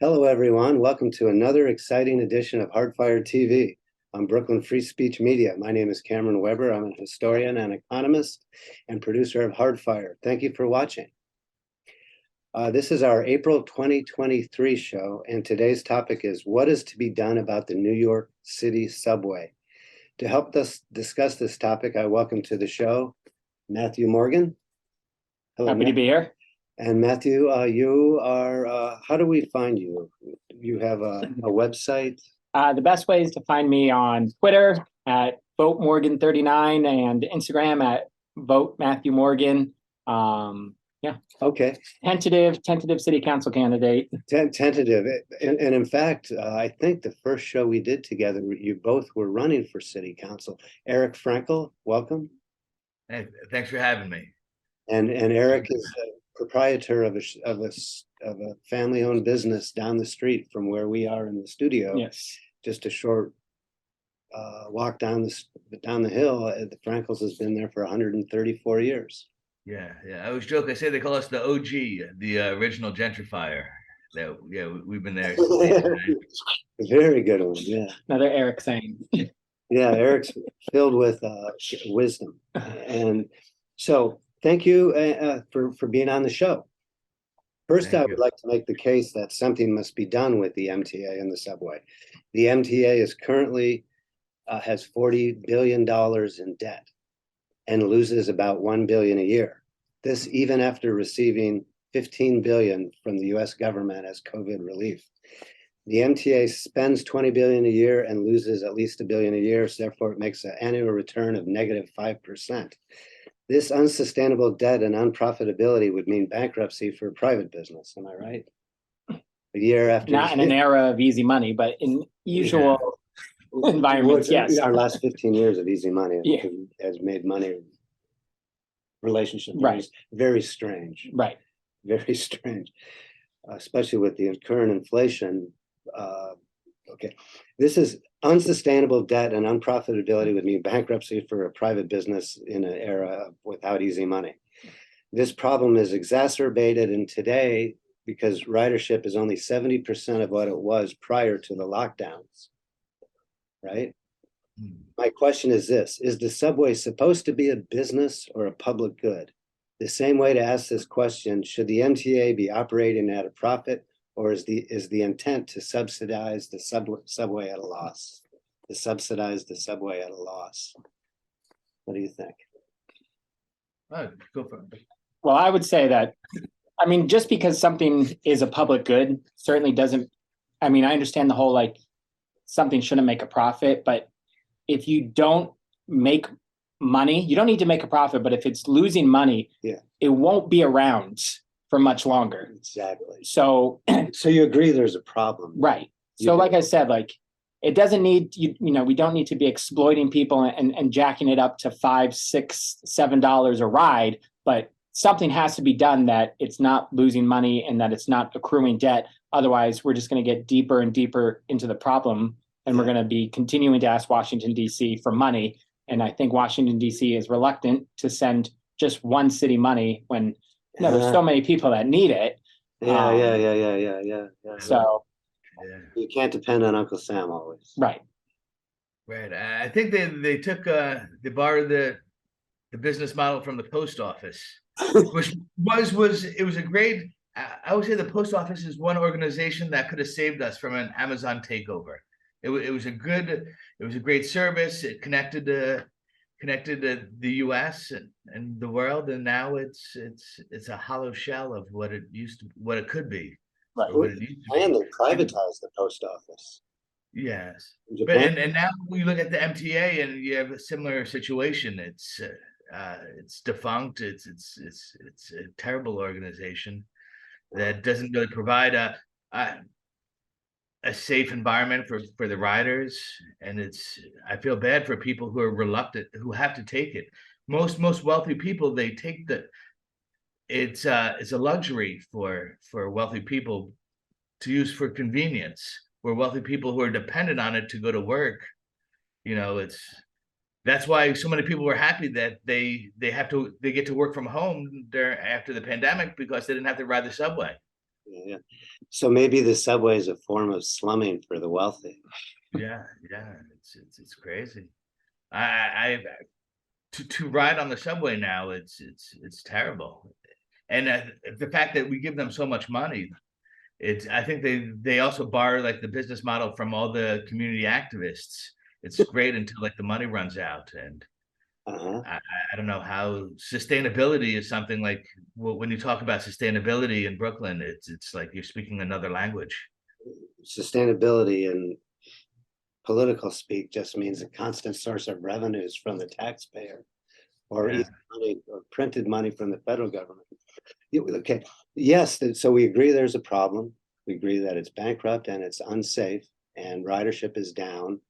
Hello, everyone. Welcome to another exciting edition of Hardfire TV on Brooklyn Free Speech Media. My name is Cameron Weber. I'm a historian and economist and producer of Hardfire. Thank you for watching. This is our April 2023 show, and today's topic is what is to be done about the New York City Subway. To help us discuss this topic, I welcome to the show Matthew Morgan. Hello, Happy to be here. And Matthew, you are, how do we find you? You have a website? The best way is to find me on Twitter at VoteMorgan39 and Instagram at VoteMatthewMorgan. Yeah. Okay. Tentative city council candidate. Tentative. And in fact, I think the first show we did together, you both were running for city council. Erik Frankel, welcome. Hey, thanks for having me. And Erik is proprietor of a family-owned business down the street from where we are in the studio. Yes, just a short walk down the hill. The Frankels has been there for 134 years. Yeah. I always joke. I say they call us the OG, the original gentrifier. We've been there. Very good one. Yeah. Another Erik saying. Yeah, Erik's filled with wisdom, and so. Thank you for being on the show. First, I would like to make the case that something must be done with the MTA and the subway. The MTA is currently has $40 billion in debt and loses about $1 billion a year. This even after receiving $15 billion from the US government as COVID relief. The MTA spends $20 billion a year and loses at least $1 billion a year, so therefore it makes an annual return of negative 5%. This unsustainable debt and unprofitability would mean bankruptcy for a private business. Am I right? A year after. Not in an era of easy money, but in usual environments, yes. Our last 15 years of easy money has made money relationship very strange. Right. Very strange, especially with the current inflation. Okay, this is unsustainable debt and unprofitability would mean bankruptcy for a private business in an era without easy money. This problem is exacerbated in today because ridership is only 70% of what it was prior to the lockdowns, right? My question is this, is the subway supposed to be a business or a public good? The same way to ask this question, should the MTA be operating at a profit, or is the intent to subsidize the subway at a loss? To subsidize the subway at a loss. What do you think? Go for it. Well, I would say that, I mean, just because something is a public good certainly doesn't, I mean, I understand the whole, like, something shouldn't make a profit, but if you don't make money, you don't need to make a profit, but if it's losing money, it won't be around for much longer. Exactly. So you agree there's a problem, right? So like I said, like it doesn't need you know, we don't need to be exploiting people and jacking it up to $5, $6, $7 a ride, but something has to be done that it's not losing money and that it's not accruing debt. Otherwise, we're just going to get deeper and deeper into the problem, and we're going to be continuing to ask Washington, D.C. for money. And I think Washington, D.C. is reluctant to send just one city money when there's so many people that need it. Yeah. So you can't depend on Uncle Sam always. Right. I think they took they borrowed the business model from the post office, which was a great. I would say the post office is one organization that could have saved us from an Amazon takeover. It was a great service. It connected the U.S. and the world, and now it's a hollow shell of what it could be. Right. And they privatized the post office. Yes, but and now we look at the MTA and you have a similar situation. It's defunct. It's a terrible organization that doesn't really provide a safe environment for the riders, and I feel bad for people who are reluctant, who have to take it. Most wealthy people, they take it's a luxury for wealthy people to use for convenience. Where wealthy people who are dependent on it to go to work, that's why so many people were happy that they get to work from home after the pandemic, because they didn't have to ride the subway. Yeah. So maybe the subway is a form of slumming for the wealthy. Yeah, yeah, it's crazy. I to ride on the subway now, it's terrible. And the fact that we give them so much money, I think they also borrow like the business model from all the community activists. It's great until like the money runs out, and I don't know how sustainability is something like, well, when you talk about sustainability in Brooklyn, it's like you're speaking another language. Sustainability in political speak just means a constant source of revenues from the taxpayer, or Yeah. money, or printed money from the federal government. Okay, yes, so we agree there's a problem. We agree that it's bankrupt and it's unsafe and ridership is down.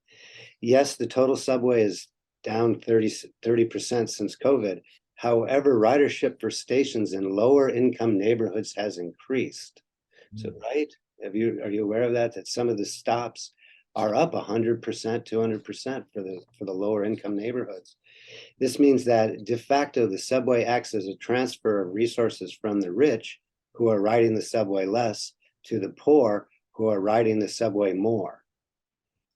Yes, the total subway is down 30% since COVID. However, ridership for stations in lower income neighborhoods has increased. So, right? Are you aware of that? That some of the stops are up 100%, 200% for the lower income neighborhoods. This means that de facto the subway acts as a transfer of resources from the rich, who are riding the subway less, to the poor, who are riding the subway more.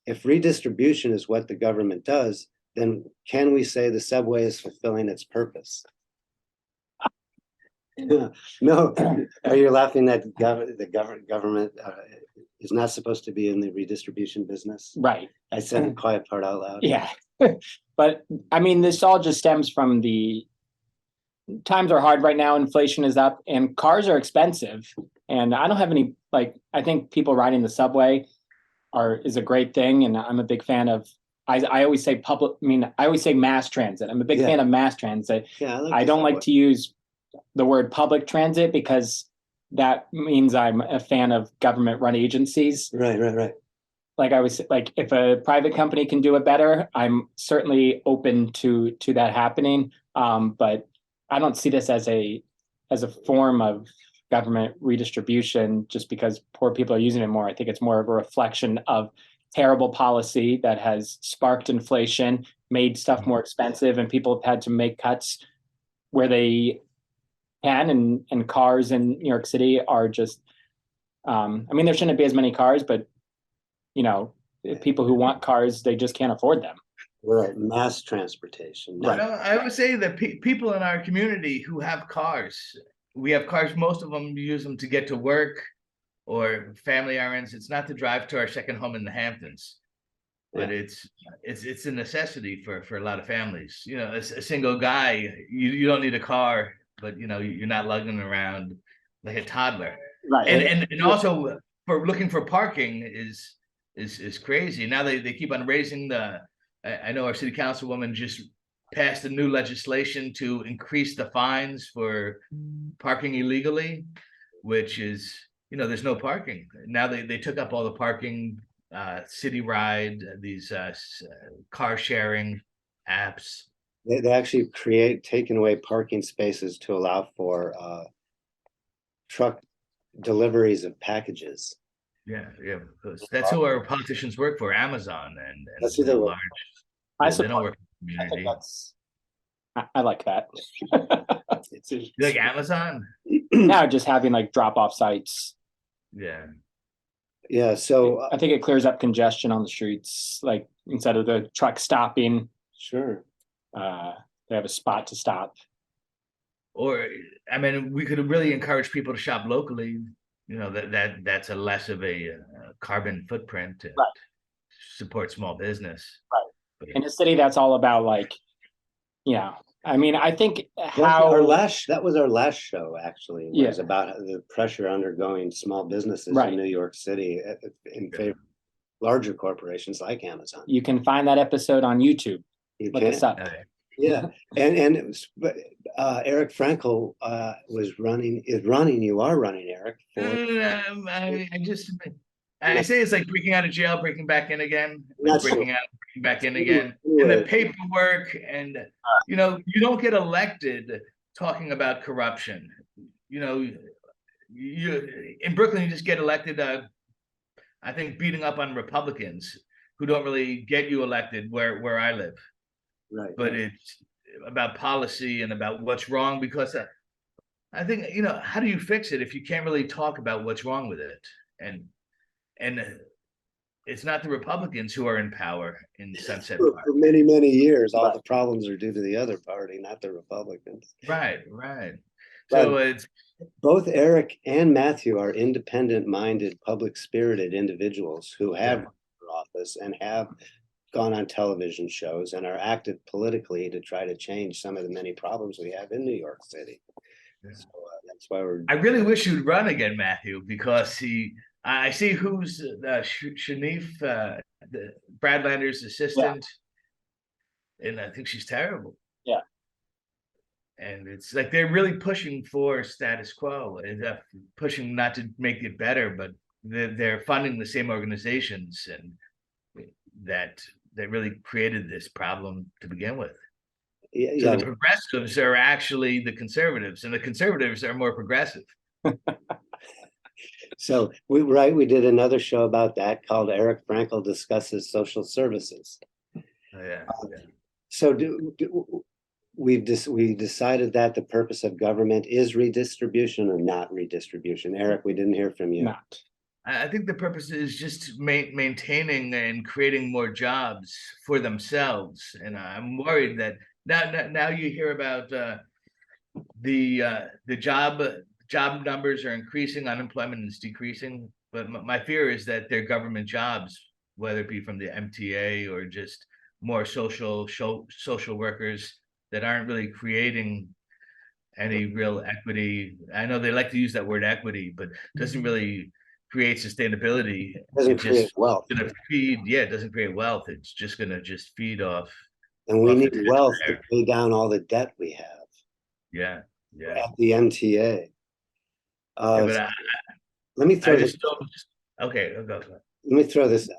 If redistribution is what the government does, then can we say the subway is fulfilling its purpose? No, are you laughing that the government is not supposed to be in the redistribution business? Right. I said the quiet part out loud. Yeah. But I mean, this all just stems from the times are hard right now. Inflation is up and cars are expensive. And I don't have any, like, I think people riding the subway is a great thing. And I'm a big fan of, I always say I always say mass transit. I'm a big fan of mass transit. Yeah, I don't like to use the word public transit because that means I'm a fan of government run agencies. Right. Like I was like, if a private company can do it better, I'm certainly open to that happening. But I don't see this as a form of government redistribution just because poor people are using it more. I think it's more of a reflection of terrible policy that has sparked inflation, made stuff more expensive, and people have had to make cuts where they can. And cars in New York City are just, I mean, there shouldn't be as many cars, but people who want cars, they just can't afford them. Right, mass transportation. Right. I would say that people in our community who have cars, we have cars, most of them use them to get to work or family errands. It's not to drive to our second home in the Hamptons, but it's a necessity for a lot of families. A single guy, you don't need a car, but you're not lugging around like a toddler. Right. And also for looking for parking is crazy. Now they keep on raising I know our city councilwoman just passed a new legislation to increase the fines for parking illegally, which is, there's no parking. Now they took up all the parking, City Ride, these car sharing apps. They actually taken away parking spaces to allow for truck deliveries of packages. Yeah, because that's who our politicians work for, Amazon, and That's who they work for. they don't work for the I think community. I like that. You like Amazon? Now just having like drop-off sites. Yeah, so I think it clears up congestion on the streets, like instead of the truck stopping. Sure. They have a spot to stop. Or, I mean, we could really encourage people to shop locally. That's a less of a carbon footprint to support small business. Right. But in a city that's all about I mean, I think that was our last show, actually. Yeah. It was about the pressure undergoing small businesses in New York City in favor of larger corporations like Amazon. You can find that episode on YouTube. Look this up. Yeah, and it was, Erik Frankel is running. You are running, Erik. I say it's like breaking out of jail, breaking back in again, breaking out, breaking back in again, Ooh. and the paperwork, and you don't get elected talking about corruption. You in Brooklyn, you just get elected. I think beating up on Republicans who don't really get you elected where I live. Right. But it's about policy and about what's wrong, because I think, you know, how do you fix it if you can't really talk about what's wrong with it? And it's not the Republicans who are in power in Sunset For Park. many, many years, all the problems are due to the other party, not the Republicans. Right, right. But So it's both Erik and Matthew are independent-minded, public-spirited individuals who have run for office and have gone on television shows and are active politically to try to change some of the many problems we have in New York City. Yeah. So that's why we're. I really wish you'd run again, Matthew, because I see who's Shanif, the Brad Lander's assistant, and I think she's terrible. Yeah. And it's like they're really pushing for status quo and pushing not to make it better, but they're funding the same organizations and that really created this problem to begin with. So the progressives are actually the conservatives, and the conservatives are more progressive. So we did another show about that called Erik Frankel Discusses Social Services. Oh, yeah. So we decided that the purpose of government is redistribution or not redistribution. Erik, we didn't hear from you. Not. I think the purpose is just maintaining and creating more jobs for themselves, and I'm worried that now you hear about the job numbers are increasing, unemployment is decreasing, but my fear is that they're government jobs, whether it be from the MTA or just more social workers that aren't really creating any real equity. I know they like to use that word equity, but doesn't really create sustainability. Doesn't create wealth. Gonna feed, it doesn't create wealth. It's just gonna just feed off. And we need wealth to pay down all the debt we have. Yeah. At the MTA. But let me throw this. Okay, go. Let me throw this out.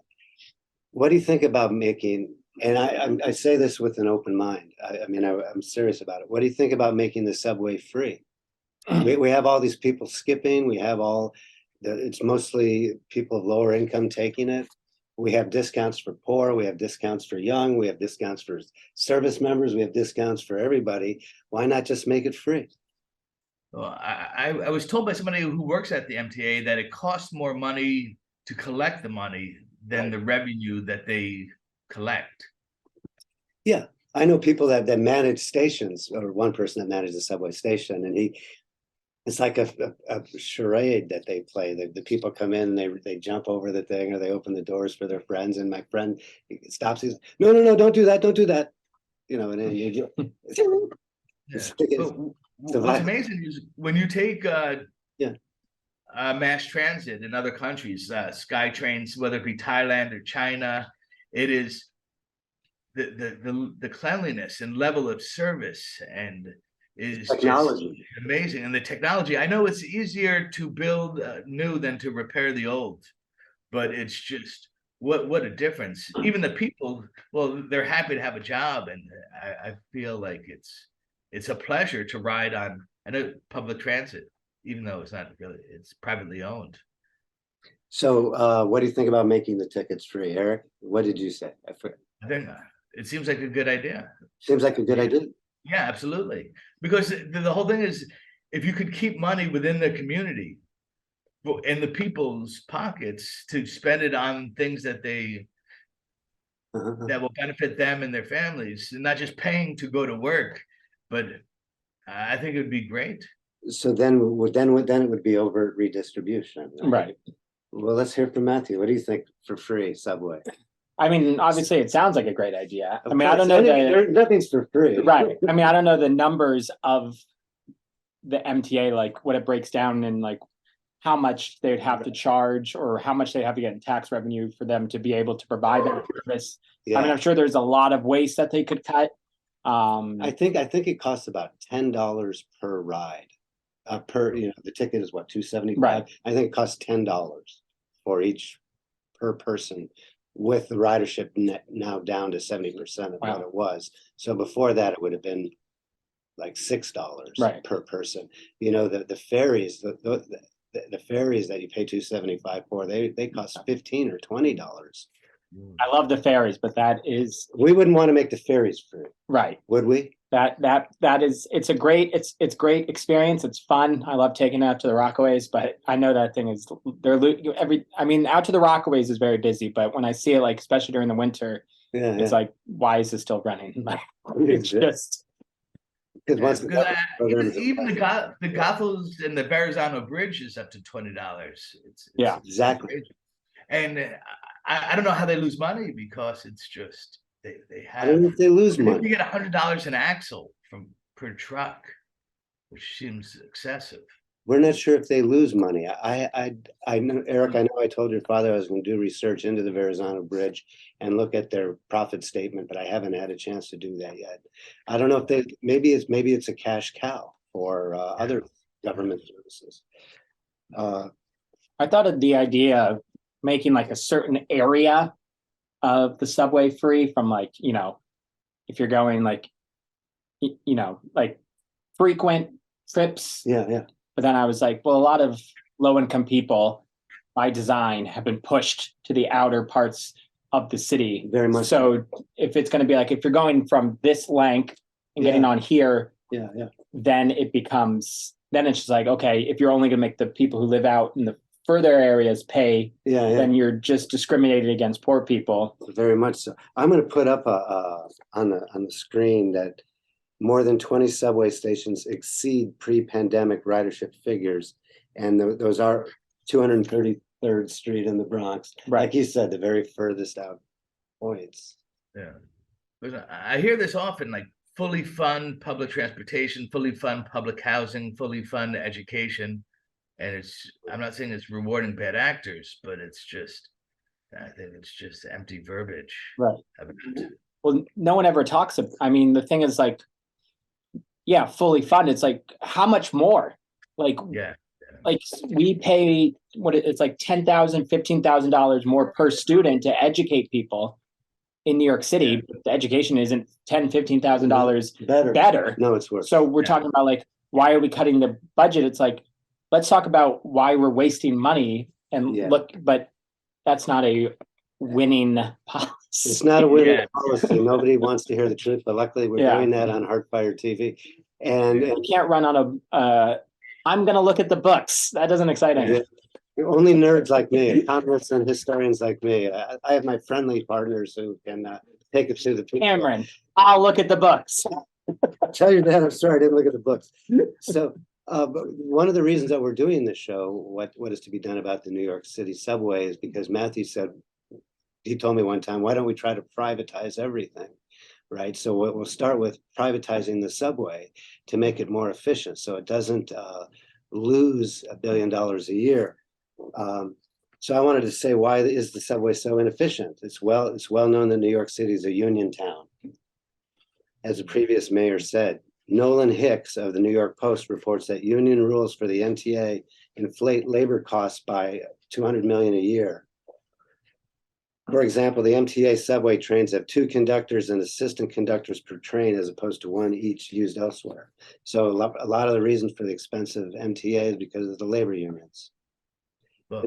What do you think about making? And I say this with an open mind. I mean, I'm serious about it. What do you think about making the subway free? We have all these people skipping. We have it's mostly people of lower income taking it. We have discounts for poor. We have discounts for young. We have discounts for service members. We have discounts for everybody. Why not just make it free? Well, I was told by somebody who works at the MTA that it costs more money to collect the money than the revenue that they collect. Yeah, I know people that manage stations, or one person that managed a subway station, and it's like a charade that they play. The people come in, they jump over the thing, or they open the doors for their friends, and my friend stops. He's no, don't do that, don't do that. You know, and then what's amazing is when you take mass transit in other countries, sky trains, whether it be Thailand or China, it is the cleanliness and level of service and is technology just amazing. And the technology, I know it's easier to build new than to repair the old, but it's just what a difference. Even the people, well, they're happy to have a job, and I feel like it's a pleasure to ride on public transit, even though it's not really, it's privately owned. So what do you think about making the tickets free, Erik? What did you say? I think it seems like a good idea. Seems like a good idea. Yeah, absolutely. Because the whole thing is, if you could keep money within the community, in the people's pockets to spend it on things that that will benefit them and their families, and not just paying to go to work, but I think it would be great. So then it would be overt redistribution, right? Well, let's hear from Matthew. What do you think for free subway? I mean, obviously, it sounds like a great idea. I mean, I don't know nothing's for free, right? I mean, I don't know the numbers of the MTA, like what it breaks down in, like how much they'd have to charge or how much they have to get in tax revenue for them to be able to provide their service. I mean, I'm sure there's a lot of waste that they could cut. I think it costs about $10 per ride. The ticket is what, $275? Right. I think it costs $10 for each per person, with the ridership now down to 70% of what it was. So before that, it would have been like $6 per person. You know, the ferries, the ferries that you pay $275 for, they cost $15 or $20 I love the ferries, but that is We wouldn't want to make the ferries free, right. would we? That is, it's a great, it's great experience. It's fun. I love taking it out to the Rockaways, but I know that thing is out to the Rockaways is very busy, but when I see it, like, especially during the winter, Yeah, it's like, why is it still running? Like, it's just, because once Because even the the Gothels and the Verrazano Bridge is up to $20. Yeah. exactly. crazy. And I don't know how they lose money, because it's just they I don't know have if they lose you money. get $100 an axle per truck, which seems excessive. We're not sure if they lose money. I know, Eric, I know I told your father I was going to do research into the Verrazano Bridge and look at their profit statement, but I haven't had a chance to do that yet. I don't know if they, maybe it's a cash cow for other government services. I thought of the idea of making like a certain area of the subway free from, like, if you're going like, like frequent trips. Yeah. But then I was like, well, a lot of low income people by design have been pushed to the outer parts of the city. Very much. So if it's going to be like, if you're going from this length and getting on here, Yeah. then it's just like, okay, if you're only going to make the people who live out in the further areas pay, Yeah. then you're just discriminating against poor people. Very much so. I'm going to put up on the screen that more than 20 subway stations exceed pre-pandemic ridership figures, and those are 233rd Street in the Bronx. Right. Like you said, the very furthest out points. Yeah, but I hear this often, like fully fund public transportation, fully fund public housing, fully fund education, and I'm not saying it's rewarding bad actors, but I think it's just empty verbiage. Right. Well, no one ever talks about, the thing is, like, yeah, fully funded. It's like, how much more? Like, Yeah. Like, we pay it's like $10,000, $15,000 more per student to educate people in New York City. Yeah. But the education isn't $10,000, $15,000 better. No, it's worse. So we're talking about, like, why are we cutting the budget? It's like, let's talk about why we're wasting money and look, but that's not a winning policy. It's not a winning policy. Nobody wants to hear the truth, but luckily we're doing that on Hardfire TV. And you can't run on I'm going to look at the books. That doesn't excite me. Only nerds like me, economists and historians like me. I have my friendly partners who can take it through the people. Cameron, I'll look at the books. I'll tell you that. I'm sorry, I didn't look at the books. So but one of the reasons that we're doing this show, what is to be done about the New York City subway, is because Matthew said, he told me one time, why don't we try to privatize everything? Right. So we'll start with privatizing the subway to make it more efficient, so it doesn't lose $1 billion a year. So I wanted to say, why is the subway so inefficient? It's well known that New York City is a union town. As the previous mayor said, Nolan Hicks of the New York Post reports that union rules for the MTA inflate labor costs by $200 million a year. For example, the MTA subway trains have 2 conductors and assistant conductors per train, as opposed to 1 each used elsewhere. So a lot of the reasons for the expensive MTA is because of the labor unions. Well,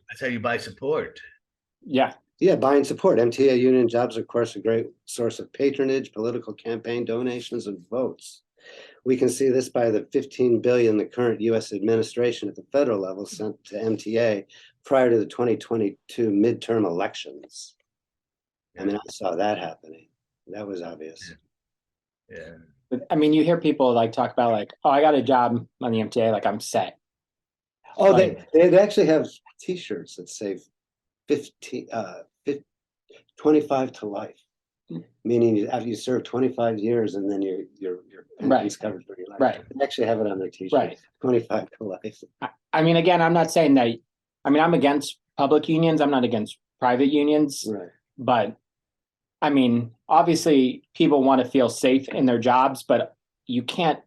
that's how you buy support. Yeah. Yeah, buying support. MTA union jobs are, of course, a great source of patronage, political campaign donations, and votes. We can see this by the $15 billion the current U.S. administration at the federal level sent to MTA prior to the 2022 midterm elections. I mean, I saw that happening. That was obvious. Yeah. But, you hear people like talk about, like, oh, I got a job on the MTA, like, I'm set. Oh, they actually have T-shirts that say 25 to life, meaning after you serve 25 years and then your pension's covered for your life. Right. They actually have it on their T-shirt. Right. 25 to life. Again, I'm not saying that. I'm against public unions. I'm not against private unions. Right. But obviously people want to feel safe in their jobs, but you can't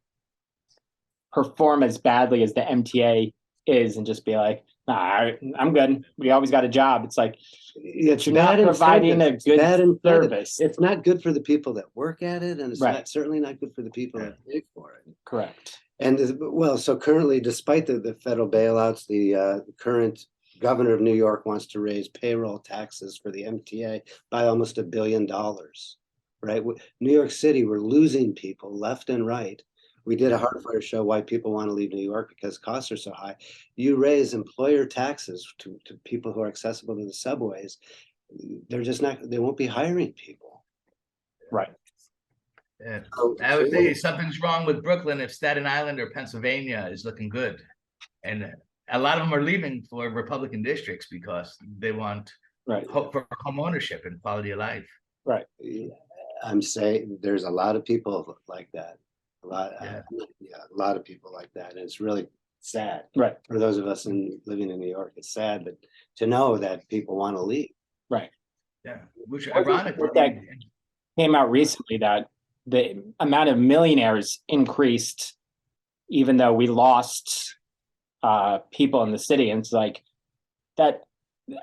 perform as badly as the MTA is and just be like, nah, I'm good. We always got a job. It's like, it's you're not providing a good service. It's not good for the people that work at it, and it's certainly not good for the people that pay for it. Correct. And so currently, despite the federal bailouts, the current governor of New York wants to raise payroll taxes for the MTA by almost $1 billion, right? New York City, we're losing people left and right. We did a Hardfire show why people want to leave New York because costs are so high. You raise employer taxes to people who are accessible to the subways, they're just not, they won't be hiring people. Right. Yeah. I would say something's wrong with Brooklyn if Staten Island or Pennsylvania is looking good. And a lot of them are leaving for Republican districts because they want hope for home ownership and quality of life. Right. I'm saying there's a lot of people like that. A lot of people like that. And it's really sad. Right. For those of us living in New York, it's sad, but to know that people want to leave. Right. Yeah. Which ironically that came out recently that the amount of millionaires increased, even though we lost people in the city. And it's like that.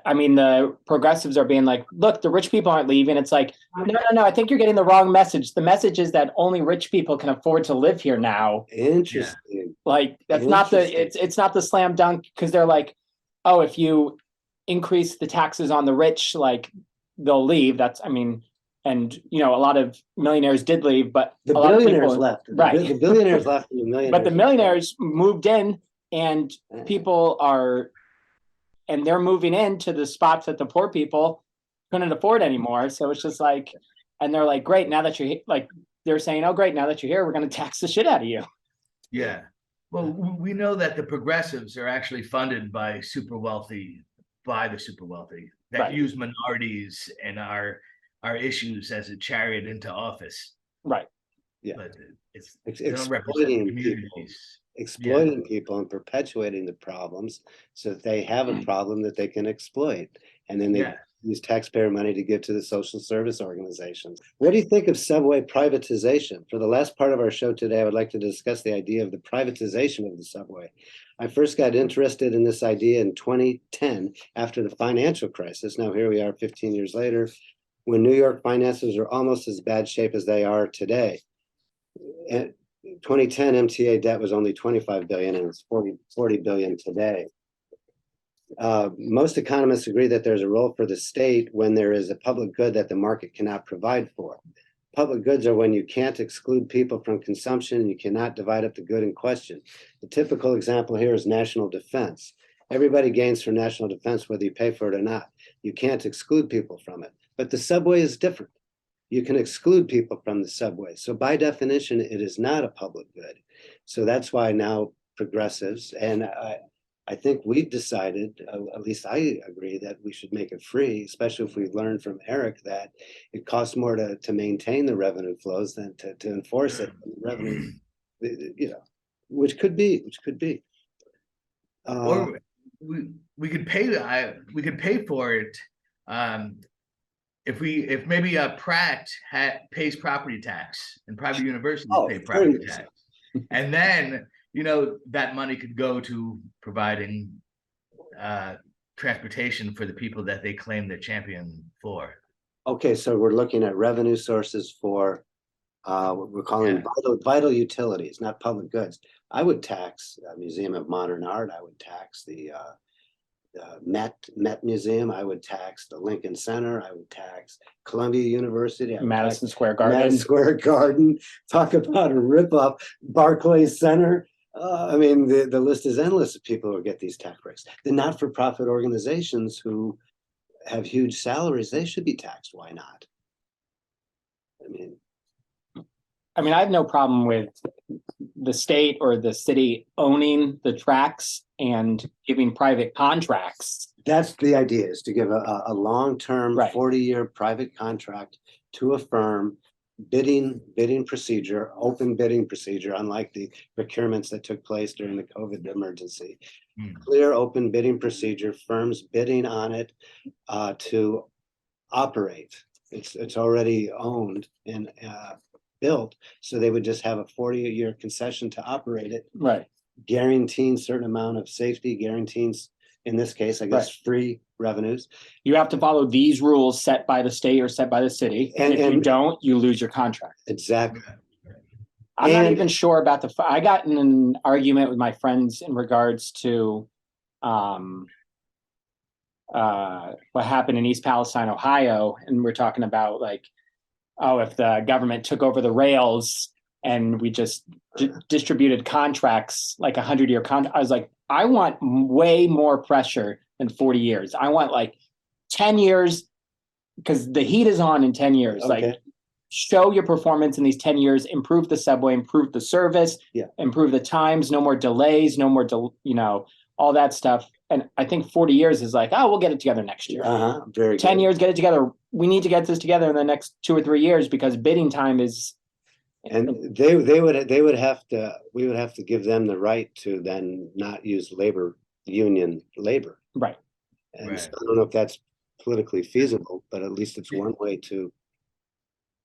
I mean, the progressives are being like, look, the rich people aren't leaving. It's like, no. I think you're getting the wrong message. The message is that only rich people can afford to live here now. Interesting. Like that's not it's not the slam dunk, because they're like, oh, if you increase the taxes on the rich, like they'll leave. That's, I mean, and a lot of millionaires did leave, but the billionaires left. Right. The billionaires left and the millionaires. But the millionaires moved in, and people are, and they're moving into the spots that the poor people couldn't afford anymore. So it's just like, and they're like, great, now that you're like, they're saying, oh, great, now that you're here, we're going to tax the shit out of you. Yeah. Well, we know that the progressives are actually funded by the super wealthy that use minorities and our issues as a chariot into office. Right. Yeah. But it's exploiting people and perpetuating the problems so that they have a problem that they can exploit. And then they use taxpayer money to give to the social service organizations. What do you think of subway privatization? For the last part of our show today, I would like to discuss the idea of the privatization of the subway. I first got interested in this idea in 2010 after the financial crisis. Now here we are 15 years later, when New York finances are almost as bad shape as they are today. And 2010 MTA debt was only 25 billion, and it's 40 billion today. Most economists agree that there's a role for the state when there is a public good that the market cannot provide for. Public goods are when you can't exclude people from consumption and you cannot divide up the good in question. The typical example here is national defense. Everybody gains from national defense whether you pay for it or not. You can't exclude people from it. But the subway is different. You can exclude people from the subway. So by definition, it is not a public good. So that's why now progressives, and I think we've decided, at least I agree, that we should make it free, especially if we learn from Erik that it costs more to maintain the revenue flows than to enforce it. Revenue, which could be. Or we could pay for it. If maybe Pratt pays property tax and private universities pay property tax, and then that money could go to providing transportation for the people that they claim they're champion for. Okay, so we're looking at revenue sources for what we're calling vital utilities, not public goods. I would tax Museum of Modern Art. I would tax the Met Museum. I would tax the Lincoln Center. I would tax Columbia University. Madison Square Garden. Madison Square Garden. Talk about a ripoff. Barclays Center. I mean, the list is endless of people who get these tax breaks. The not-for-profit organizations who have huge salaries, they should be taxed. Why not? I mean, I have no problem with the state or the city owning the tracks and giving private contracts. That's the idea, is to give a long-term 40-year private contract to a firm, bidding procedure, open bidding procedure, unlike the procurements that took place during the COVID emergency. Clear open bidding procedure, firms bidding on it to operate. It's already owned and built, so they would just have a 40-year concession to operate it, guaranteeing certain amount of safety, guarantees, in this case, I guess, free revenues. You have to follow these rules set by the state or set by the city, and if you don't, you lose your contract. Exactly. I'm not even sure about I got in an argument with my friends in regards to what happened in East Palestine, Ohio, and we're talking about like, oh, if the government took over the rails and we just distributed contracts like 100-year contract, I was like, I want way more pressure than 40 years. I want like 10 years, because the heat is on in 10 years. Okay. Like, show your performance in these 10 years, improve the subway, improve the service, improve the times, no more delays, no more, all that stuff. And I think 40 years is like, oh, we'll get it together next year. Very 10 good. years, get it together. We need to get this together in the next 2 or 3 years because bidding time is. And we would have to give them the right to then not use union labor. Right. And so I don't know if that's politically feasible, but at least it's one way to.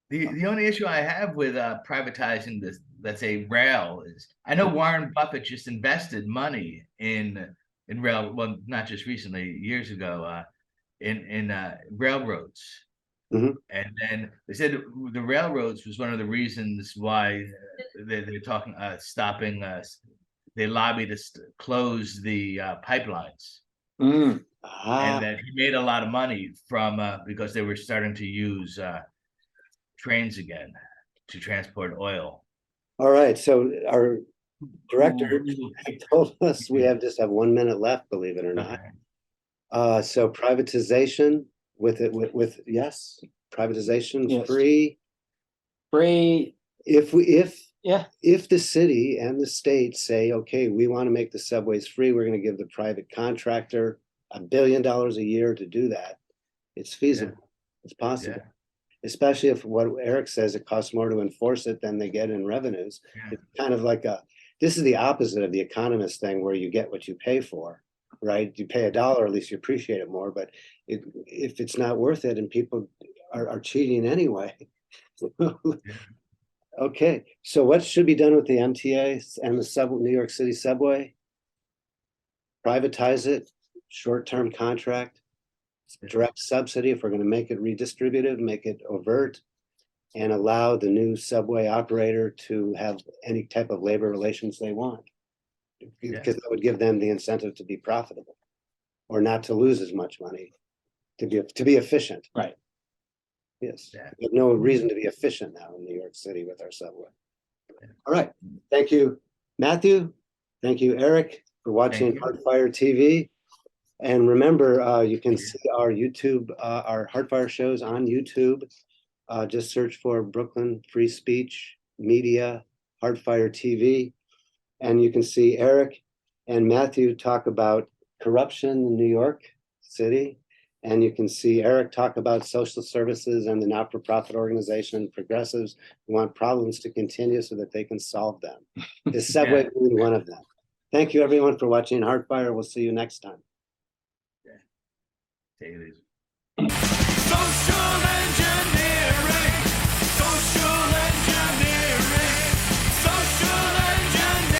The only issue I have with privatizing this, let's say, rail, is I know Warren Buffett just invested money in rail. Well, not just recently, years ago, in railroads. Mm-hmm. And then they said the railroads was one of the reasons why they're talking stopping. They lobbied to close the pipelines. Mm. And that he made a lot of money from because they were starting to use trains again to transport oil. All right. So our director told us we just have 1 minute left, believe it or not. Okay. So privatization with yes, privatization Yes. free. If the city and the state say, okay, we want to make the subways free, we're going to give the private contractor $1 billion a year to do that. It's feasible. It's possible. Yeah. Especially if what Erik says, it costs more to enforce it than they get in revenues. Yeah. It's kind of like this is the opposite of the economist thing where you get what you pay for, right? You pay $1, at least you appreciate it more, but if it's not worth it and people are cheating anyway. Okay, so what should be done with the MTA and the New York City subway? Privatize it, short-term contract, direct subsidy if we're going to make it redistributive, make it overt, and allow the new subway operator to have any type of labor relations they want. Because that would give them the incentive to be profitable or not to lose as much money, to be efficient. Right. Yes. We have no reason to be efficient now in New York City with our subway. All right. Thank you, Matthew. Thank you, Erik, for watching Hardfire TV. And remember, you can see our YouTube, our Hardfire shows on YouTube. Just search for Brooklyn Free Speech Media, Hardfire TV. And you can see Erik and Matthew talk about corruption in New York City. And you can see Erik talk about social services and the not-for-profit organization, progressives who want problems to continue so that they can solve them. The subway being one of them. Thank you, everyone, for watching Hardfire. We'll see you next time. Take it easy. Social